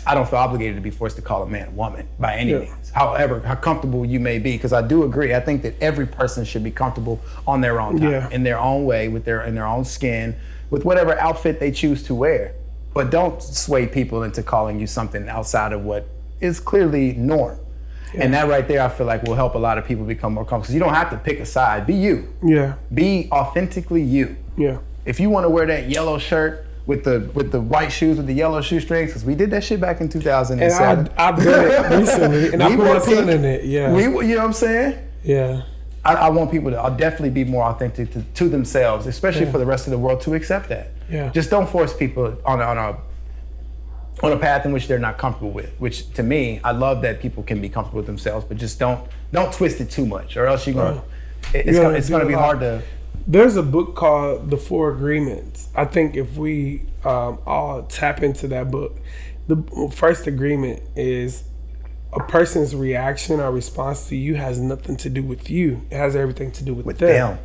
I don't feel obligated to be forced to call a man a woman by any means. However, how comfortable you may be, because I do agree. I think that every person should be comfortable on their own time, in their own way, in their own skin, with whatever outfit they choose to wear. But don't sway people into calling you something outside of what is clearly norm. And that right there, I feel like will help a lot of people become more comfortable. Because you don't have to pick a side. Be you. Be authentically you. If you want to wear that yellow shirt with the white shoes with the yellow shoestrings, because we did that shit back in 2007. And I've done it recently, and I put my son in it. You know what I'm saying? I want people to definitely be more authentic to themselves, especially for the rest of the world to accept that. Just don't force people on a path in which they're not comfortable with. Which, to me, I love that people can be comfortable with themselves, but just don't twist it too much, or else it's gonna be hard to. There's a book called The Four Agreements. I think if we all tap into that book, the first agreement is a person's reaction or response to you has nothing to do with you. It has everything to do with them.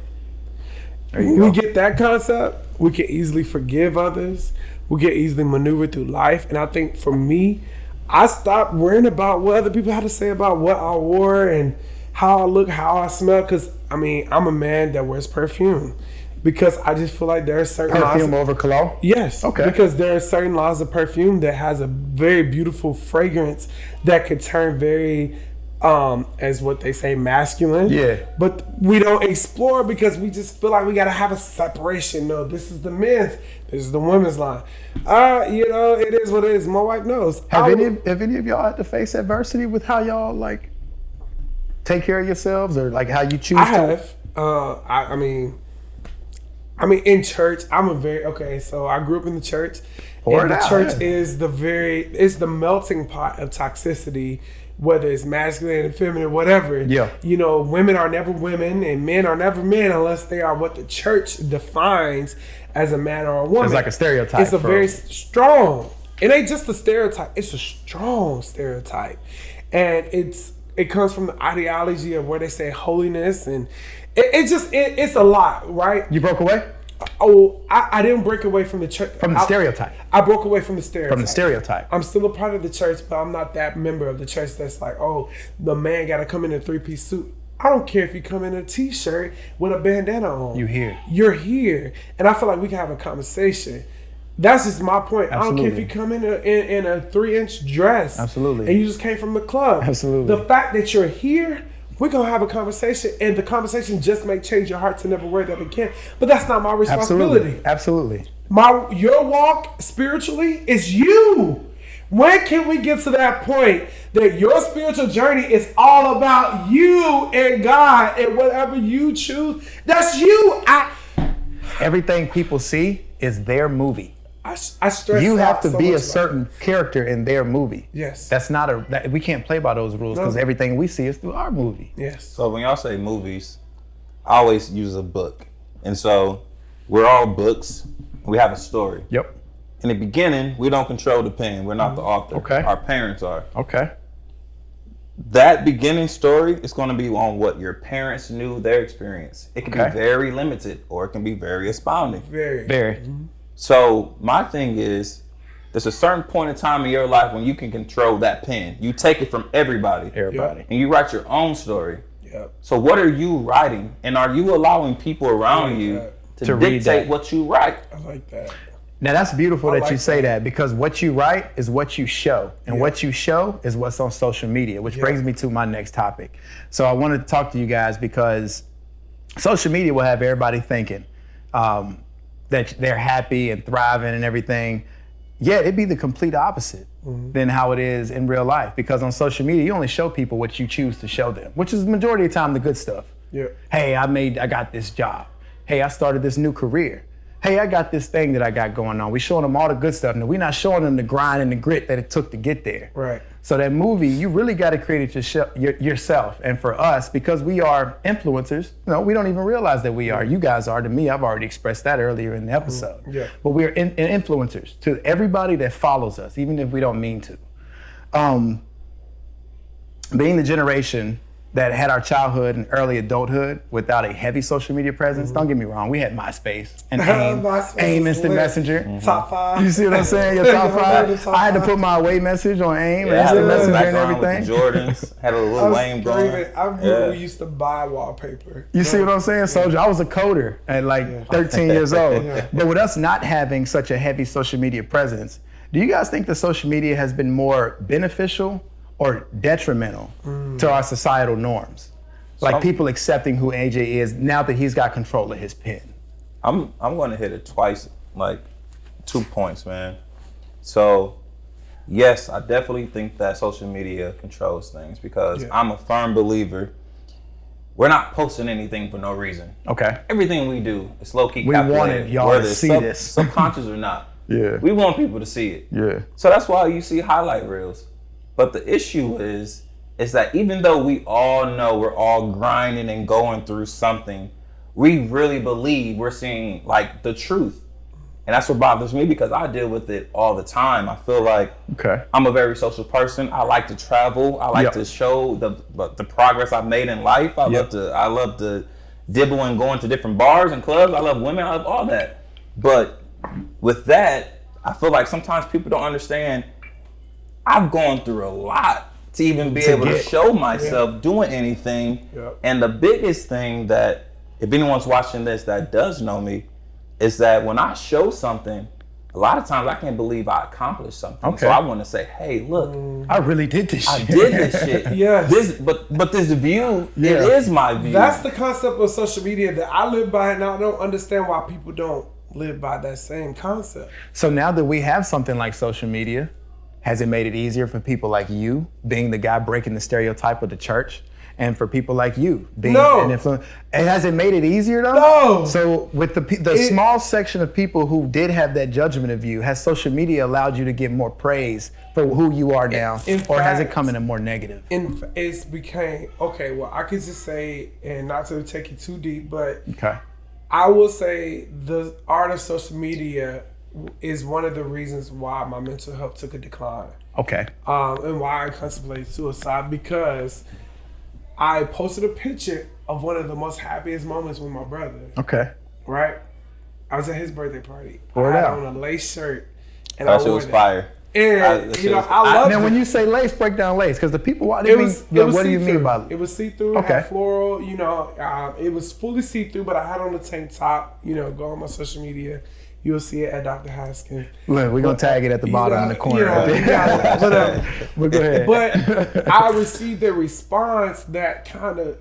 When we get that concept, we can easily forgive others. We can easily maneuver through life. And I think for me, I stopped worrying about what other people had to say about what I wore and how I look, how I smell. Because, I mean, I'm a man that wears perfume. Because I just feel like there are certain perfume over cologne? Yes. Okay. Because there are certain laws of perfume that has a very beautiful fragrance that could turn very, as what they say, masculine. But we don't explore because we just feel like we got to have a separation. No, this is the men's, this is the women's line. You know, it is what it is. My wife knows. Have any of y'all had to face adversity with how y'all, like, take care of yourselves, or like how you choose I have. I mean, in church, so I grew up in the church. And the church is it's the melting pot of toxicity, whether it's masculine and feminine, whatever. You know, women are never women and men are never men unless they are what the church defines as a man or a woman. It's like a stereotype. It's a very strong, it ain't just a stereotype, it's a strong stereotype. And it's it comes from the ideology of where they say holiness, and it's a lot, right? You broke away? Oh, I didn't break away from the church. From the stereotype. I broke away from the stereotype. From the stereotype. I'm still a part of the church, but I'm not that member of the church that's like, oh, the man got to come in a 3-piece suit. I don't care if you come in a t-shirt with a bandana on. You here. You're here. And I feel like we can have a conversation. That's just my point. Absolutely. I don't care if you come in a 3-inch dress. Absolutely. And you just came from the club. Absolutely. The fact that you're here, we're going to have a conversation, and the conversation just may change your heart to never wear that again. But that's not my responsibility. Absolutely. Your walk spiritually is you. When can we get to that point that your spiritual journey is all about you and God and whatever you choose? That's you. Everything people see is their movie. I stress you have to so be much a certain character in their movie. Yes. That's not we can't play by those rules because everything we see is through our movie. Yes. So when y'all say movies, I always use a book. And so we're all books. We have a story. Yep. In the beginning, we don't control the pen. We're not the author. Okay. Our parents are. Okay. That beginning story is going to be on what your parents knew, their experience. It can be very limited or it can be very expounding. Very. Mm-hmm. So my thing is, there's a certain point in time in your life when you can control that pen. You take it from everybody. Everybody. And you write your own story. Yep. So what are you writing? And are you allowing people around you to dictate what you write? I like that. Now that's beautiful that like you say that because what you write is what you show, and what you show is what's on social media, which brings me to my next topic. So I wanted to talk to you guys because social media will have everybody thinking that they're happy and thriving and everything. Yet it'd be the complete opposite than how it is in real life, because on social media you only show people what you choose to show them, which is the majority of the time the good stuff. Yeah. Hey, I got this job. Hey, I started this new career. Hey, I got this thing that I got going on. We showing them all the good stuff. Now, we're not showing them the grind and the grit that it took to get there. Right. So that movie, you really got to create it yourself. And for us, because we are influencers, we don't even realize that we are. You guys are. To me, I've already expressed that earlier in the episode. Yeah. But we're influencers to everybody that follows us, even if we don't mean to. Being the generation that had our childhood and early adulthood without a heavy social media presence. Don't get me wrong, we had MySpace and AIM Instant Messenger. Top 5. You see what I'm saying? Your top 5. I had to put my away message on AIM and Instant Messenger and everything. With the Jordans, had a little Wayne going. I remember we used to buy wallpaper. You see what I'm saying, Soldier? I was a coder at like 13 years old. But with us not having such a heavy social media presence, do you guys think that social media has been more beneficial or detrimental to our societal norms? Like people accepting who AJ is now that he's got control of his pen. I'm going to hit it twice, like 2 points, man. So, yes, I definitely think that social media controls things because I'm a firm believer. We're not posting anything for no reason. Okay. Everything we do is low-key we calculated. wanted y'all whether to see this. Subconscious or not. Yeah. We want people to see it. Yeah. So that's why you see highlight reels. But the issue is that even though we all know we're all grinding and going through something, we really believe we're seeing like the truth. And that's what bothers me because I deal with it all the time. I feel like I'm a very social person. I like to travel. I like to show the progress I've made in life. I love to dibble and go into different bars and clubs. I love women. I love all that. But with that, I feel like sometimes people don't understand I've gone through a lot to even be able to show myself doing anything. And the biggest thing that, if anyone's watching this that does know me, is that when I show something, a lot of times I can't believe I accomplished something. So I want to say, hey, look. I really did this shit. I did this shit. Yes. But this view, it is my view. That's the concept of social media that I live by, and I don't understand why people don't live by that same concept. So now that we have something like social media, has it made it easier for people like you, being the guy breaking the stereotype of the church, and for people like you being an influence? And has it made it easier though? No. So with the small section of people who did have that judgment of you, has social media allowed you to get more praise for who you are now, or has it come in a more negative? It's became, well, I could just say, and not to take it too deep, but I will say the art of social media is one of the reasons why my mental health took a decline. Okay. And why I contemplated suicide, because I posted a picture of one of the most happiest moments with my brother. Okay. Right? I was at his birthday party. Pour it I had out. on a lace shirt. And That I shit wore was that. fire. And, I loved Now, it. when you say lace, break down lace, because the people, what do It was you mean by it was see-through, Okay. had floral, it was fully see-through, but I had on the tank top, go on my social media. You'll see it at Dr. Haskins. Look, we're going to tag it at the bottom in the corner. But go ahead. But I received a response that kind of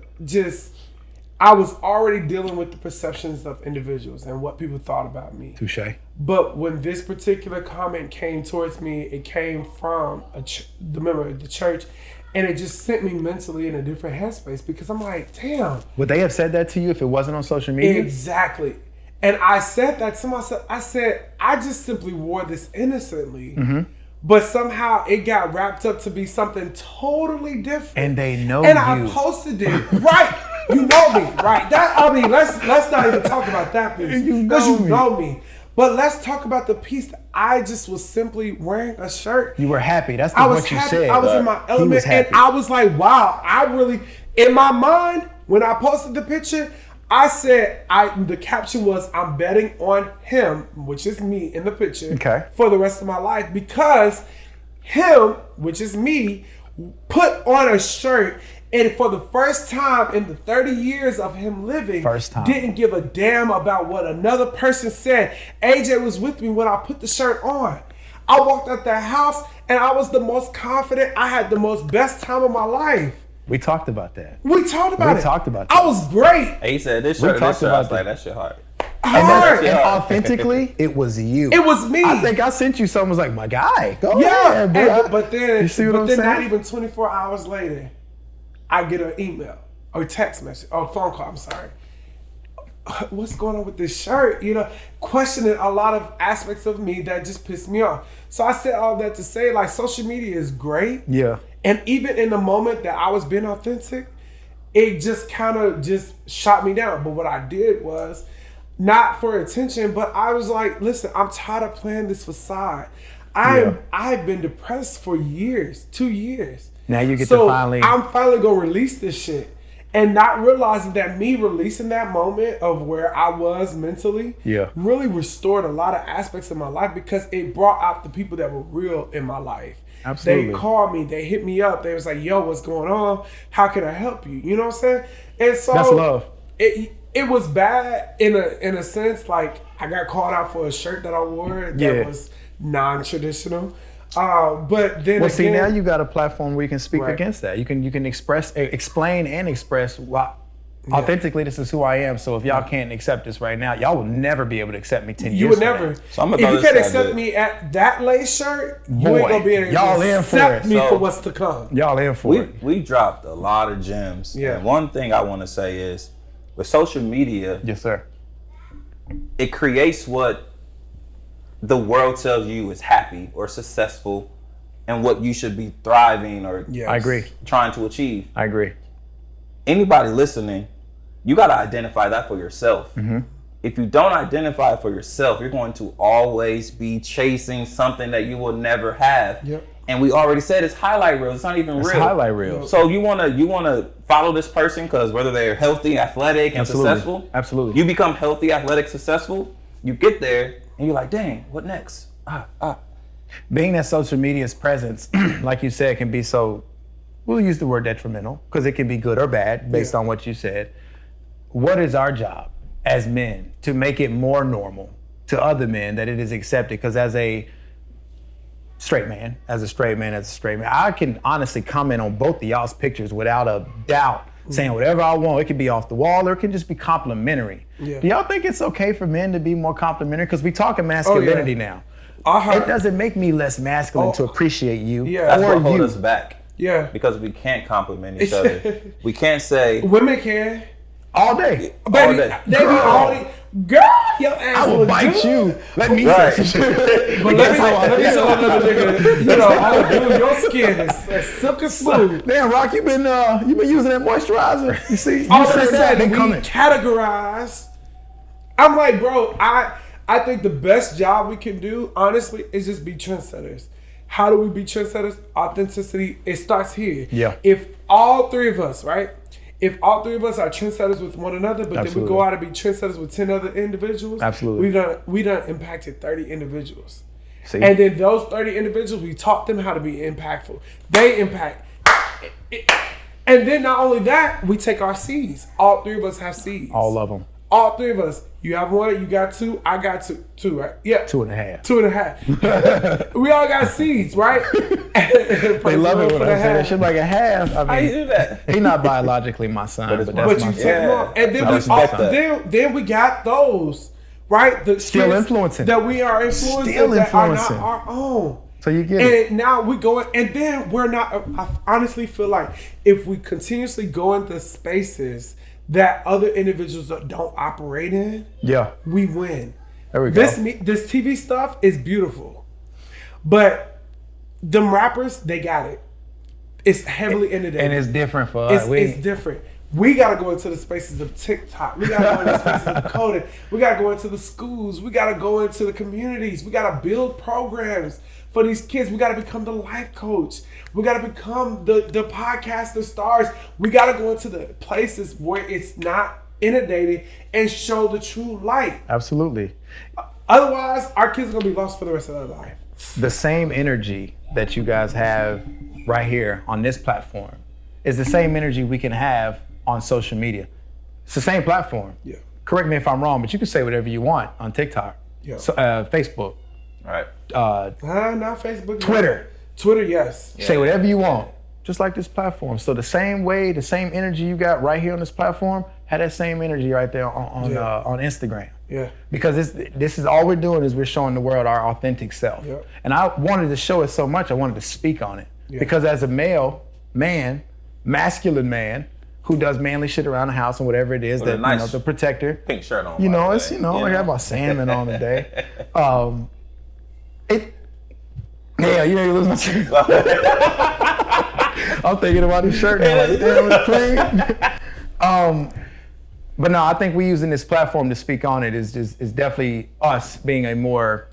I was already dealing with the perceptions of individuals and what people thought about me. Touche. But when this particular comment came towards me, it came from the member of the church, and it just sent me mentally in a different headspace because I'm like, damn. Would they have said that to you if it wasn't on social media? Exactly. And I said that to myself. I said, I just simply wore this innocently, but somehow it got wrapped up to be something totally different. And they know and you. I posted it. Right. You know me, right? Let's not even talk about that piece. Because you know me. But let's talk about the piece that I just was simply wearing a shirt. You were happy. That's what you happy. said. I was in my element, and I was like, wow, in my mind, when I posted the picture, I said, the caption was, I'm betting on him, which is me in the picture, for the rest of my life, because him, which is me, put on a shirt, and for the first time in the 30 years of him living, didn't give a damn about what another person said. AJ was with me when I put the shirt on. I walked out the house, and I was the most confident. I had the most best time of my life. We talked about that. We talked about that. I was great. He said this shirt, I was like, that shit hard. And authentically, it was you. It was me. I think I sent you something. Was like, my guy, go ahead, bro. But then, you see what I'm saying? Not even 24 hours later, I get an email or text message or phone call. I'm sorry. What's going on with this shirt? Questioning a lot of aspects of me that just pissed me off. So I said all that to say, like, social media is great. Yeah. And even in the moment that I was being authentic, it just kind of just shot me down. But what I did was, not for attention, but I was like, listen, I'm tired of playing this facade. I've been depressed for years, 2 years. Now you get to finally... I'm finally going to release this shit. And not realizing that me releasing that moment of where I was mentally really restored a lot of aspects of my life because it brought out the people that were real in my life. Absolutely. They called me, they hit me up, they was like, yo, what's going on? How can I help you? You know what I'm saying? And so that's love. It was bad in a sense, like I got called out for a shirt that I wore that was non-traditional. But then see, now you got a platform where you can speak against that. You can explain and express why authentically this is who I am. So if y'all can't accept this right now, y'all will never be able to accept me 10 years. You would never. So if you can't accept me at that lace shirt, you ain't gonna be able to accept me for what's to come. Y'all in for it. We dropped a lot of gems. Yeah. And one thing I want to say is, with social media, yes, sir, it creates what the world tells you is happy or successful and what you should be thriving or I agree, trying to achieve. I agree. Anybody listening, you got to identify that for yourself. If you don't identify it for yourself, you're going to always be chasing something that you will never have. And we already said it's highlight reels. It's not even real. It's highlight reels. So you wanna follow this person because whether they're healthy, athletic, and successful. Absolutely. You become healthy, athletic, successful. You get there and you're like, dang, what next? Being that social media's presence, like you said, can be so. We'll use the word detrimental because it can be good or bad based on what you said. What is our job as men to make it more normal to other men that it is accepted? Because as a straight man, I can honestly comment on both of y'all's pictures without a doubt, saying whatever I want. It can be off the wall or it can just be complimentary. Do y'all think it's okay for men to be more complimentary? Because we talking masculinity now. It doesn't make me less masculine to appreciate you That's or what hold you. us back. Because we can't compliment each other. We can't say women can all day. Baby, they be all day. Girl, your ass I will bite good. you. Let me say some shit. But let me tell another nigga, dude, your skin is silk and smooth. Damn, Rock, you been using that moisturizer. You see, all of a sudden we categorize. I'm like, bro, I think the best job we can do, honestly, is just be trendsetters. How do we be trendsetters? Authenticity, it starts here. Yeah. If all three of us, right? If all three of us are trendsetters with one another, but then we go out and be trendsetters with 10 other individuals, we done impacted 30 individuals. See? And then those 30 individuals, we taught them how to be impactful. They impact. And then not only that, we take our seeds. All three of us have seeds. All of them. All three of us. You have one, you got two, I got two, right? Yeah. 2.5. 2.5. We all got seeds, right? They love it when I say that shit like a half. I mean, How you do that? He's not biologically my son, but that's But my you son. take them on. And then I respect then we got those, right? The Still kids influencing. that we are influencing Still that influencing. are not our own. So you get it. And now we go, and then we're not. I honestly feel like if we continuously go into spaces that other individuals don't operate in, Yeah. we win. There we go. This TV stuff is beautiful, but them rappers, they got it. It's heavily inundated. And it's different for us. It's different. We gotta go into the spaces of TikTok. We gotta go into the spaces of coding. We gotta go into the schools. We gotta go into the communities. We gotta build programs for these kids. We gotta become the life coach. We gotta become the podcaster stars. We gotta go into the places where it's not inundated and show the true light. Absolutely. Otherwise, our kids are gonna be lost for the rest of their life. The same energy that you guys have right here on this platform is the same energy we can have on social media. It's the same platform. Yeah. Correct me if I'm wrong, but you can say whatever you want on TikTok, Yeah. so, Facebook, Right. Not Facebook. Twitter. Twitter, yes. Say whatever you want, just like this platform. So the same way, the same energy you got right here on this platform, had that same energy right there on Instagram. Yeah. Because this is all we're doing is we're showing the world our authentic self. Yep. And I wanted to show it so much, I wanted to speak on it. Yeah. Because as a masculine man, who does manly shit around the house and whatever it is, With a that nice the protector. Pink shirt on. You by know, the it's way. I got my salmon on today. Yeah, you ain't lose my shirt. I'm thinking about this shirt now. Like, damn, it's clean. But no, I think we using this platform to speak on it is definitely us being a more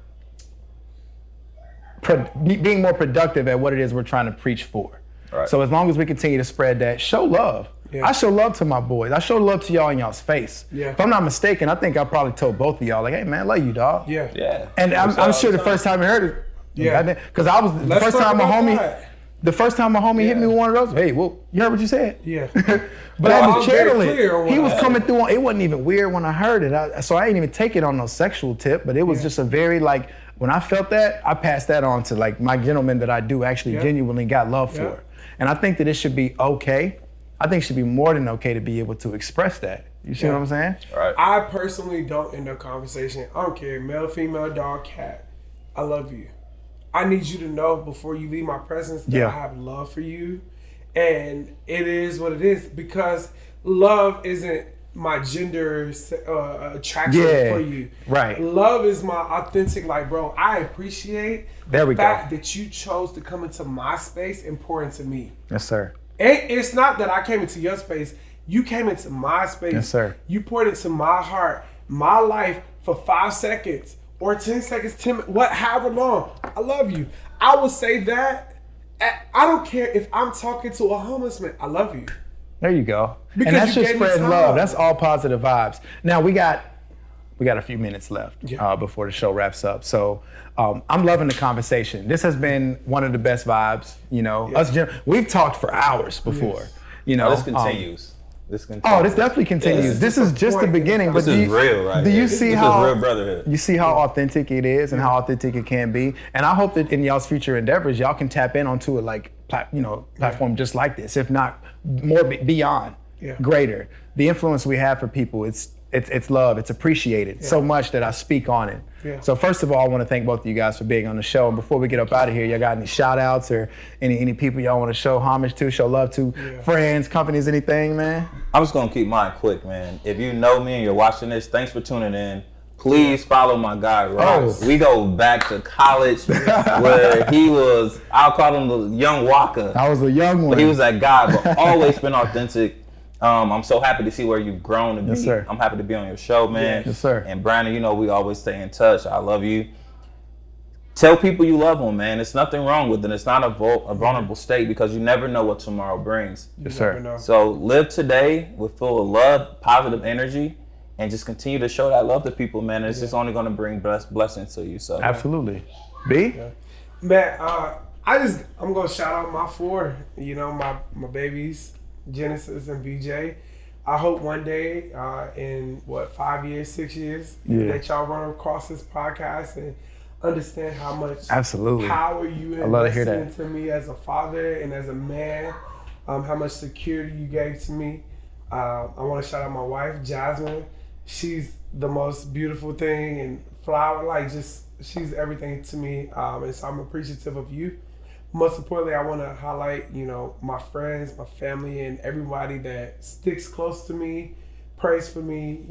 being more productive at what it is we're trying to preach for. Right. So as long as we continue to spread that, show love. Yeah. I show love to my boys. I show love to y'all in y'all's face. Yeah. If I'm not mistaken, I think I probably told both of y'all, like, hey man, love you, dog. Yeah. Yeah. And I'm sure the first time I heard it, Yeah. because I was the Let's first talk time my about homie, that. the first time my homie hit me Yeah. with one of those. Hey, well, you heard what you said? Yeah. But No, I I'm was very channeling. clear on what He was I coming through on. It wasn't even weird when I heard it. So I didn't even take it on no sexual tip. But it was just a very like when I felt that, I passed that on to like my gentleman that I do actually genuinely got love Yeah. for. And I think that it should be okay. I think it should be more than okay to be able to express that. You see what I'm saying? Right. I personally don't end up conversation. I don't care, male, female, dog, cat. I love you. I need you to know before you leave my presence that Yeah. I have love for you. And it is what it is because love isn't my gender attraction for you. Right. Love is my authentic, like, bro, I appreciate There we the go. fact that you chose to come into my space and pour into me. Yes, sir. It's not that I came into your space. You came into my space. Yes, sir. You poured into my heart, my life for 5 seconds or 10 seconds, 10, however long. I love you. I would say that. I don't care if I'm talking to a homeless man. I love you. There you go. Because and that's you just gave me spreading time. love. That's all positive vibes. Now we got a few minutes left before the show wraps up. So I'm loving the conversation. This has been one of the best vibes. You know, we've talked for hours before. Yes. You know, This continues. This continues. Oh, this definitely continues. This is just the beginning. This but is real, right? Do you here. see this how is real brotherhood? You see how authentic it is and how authentic it can be. And I hope that in y'all's future endeavors, y'all can tap in onto a platform just like this, if not more beyond, greater. The influence we have for people, it's love, it's appreciated so much that I speak on it. Yeah. So first of all, I want to thank both of you guys for being on the show. And before we get up out of here, y'all got any shout outs or any people y'all want to show homage to, show love to, friends, companies, anything, man? I'm just gonna keep mine quick, man. If you know me and you're watching this, thanks for tuning in. Please follow my guy, Ross. Oh. We go back to college where he was, I'll call him the young Waka. I was a young one. But he was that guy, but always been authentic. I'm so happy to see where you've grown to be. Yes, sir. I'm happy to be on your show, man. Yes, sir. And Brandon, you know we always stay in touch. I love you. tell people you love them, man. It's nothing wrong with it. It's not a vulnerable state because you never know what tomorrow brings. Yes, sir. So live today with full of love, positive energy, and just continue to show that love to people, man. It's just only going to bring blessings to you. So absolutely. B? Yeah. Man, I'm going to shout out my 4, my babies, Genesis and BJ. I hope one day, in 5 years, 6 years, that y'all run across this podcast and understand how much power you invested into me as a father and as a man, how much security you gave to me. I want to shout out my wife, Jasmine. She's the most beautiful thing and flower, she's everything to me. And so I'm appreciative of you. Most importantly, I want to highlight, my friends, my family, and everybody that sticks close to me, prays for me,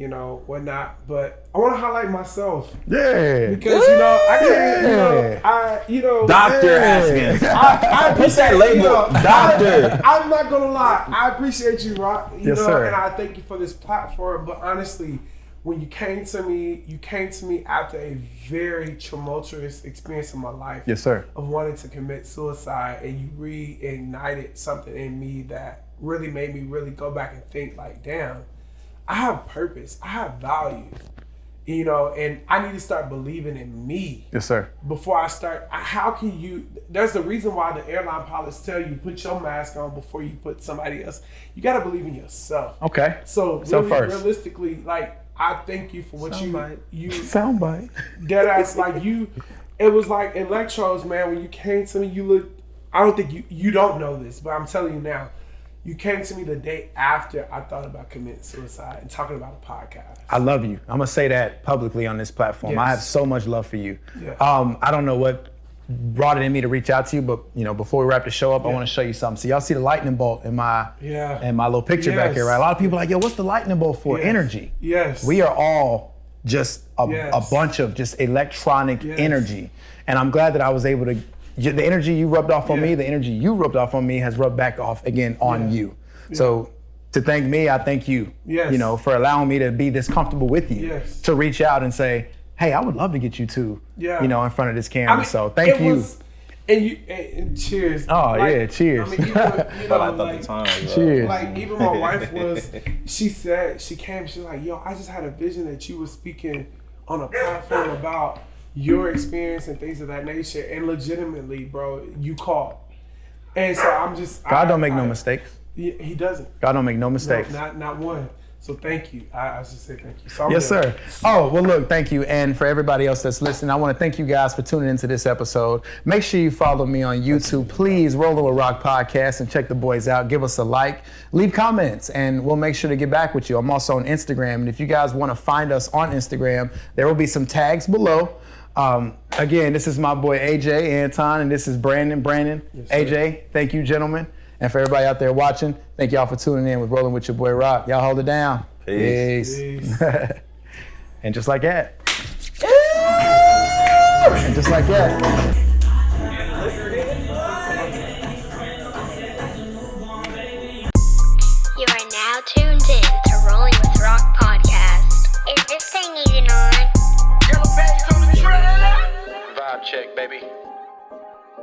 whatnot. But I want to highlight myself. Yeah. Because, I can't, Dr. Haskins. I What's that label? Doctor. I'm not going to lie. I appreciate you, Rock. Yes, sir. And I thank you for this platform. But honestly, when you came to me after a very tumultuous experience in my life. Yes, sir. Of wanting to commit suicide, and you reignited something in me that really made me really go back and think damn, I have purpose. I have value. And I need to start believing in me. Yes, sir. Before I start, how can you, there's the reason why the airline pilots tell you put your mask on before you put somebody else. You got to believe in yourself. Okay. So really, realistically, I thank you for what you soundbite. Dead ass, it was like electrodes, man. When you came to me, I don't think you don't know this, but I'm telling you now, you came to me the day after I thought about committing suicide and talking about a podcast. I love you. I'm gonna say that publicly on this platform. Yes. I have so much love for you. Yeah. I don't know what brought it in me to reach out to you, but before we wrap the show up, I want to show you something. So y'all see the lightning bolt in my little picture back here, right? A lot of people are like, yo, what's the lightning bolt for? Yes. Energy. Yes. We are all just a bunch of just electronic energy. And I'm glad that I was able to, the energy you rubbed off on me, the energy you rubbed off on me has rubbed back off again on you. Yeah. So to thank me, I thank you, for allowing me to be this comfortable with you, to reach out and say, hey, I would love to get you two, in front of this camera. So thank you. And cheers. Oh, cheers. I mean, cheers. Even my wife she came, she was like, yo, I just had a vision that you were speaking on a platform about your experience and things of that nature. And legitimately, bro, you called. And so I'm just. God don't make no mistakes. He doesn't. God don't make no mistakes. No, not one. So thank you. I just say thank you. So yes, sir. Oh, well, look, thank you. And for everybody else that's listening, I want to thank you guys for tuning into this episode. Make sure you follow me on YouTube. Please, Rolling with Rock Podcast, and check the boys out. Give us a like. Leave comments, and we'll make sure to get back with you. I'm also on Instagram. And if you guys want to find us on Instagram, there will be some tags below. Again, this is my boy, AJ Anton, and this is Brandon. Yes, AJ, thank you, gentlemen. And for everybody out there watching, thank y'all for tuning in with Rolling with your boy Rock. Y'all hold it down. Peace. And just like that. And just like that. You are now tuned in to Rolling with Rock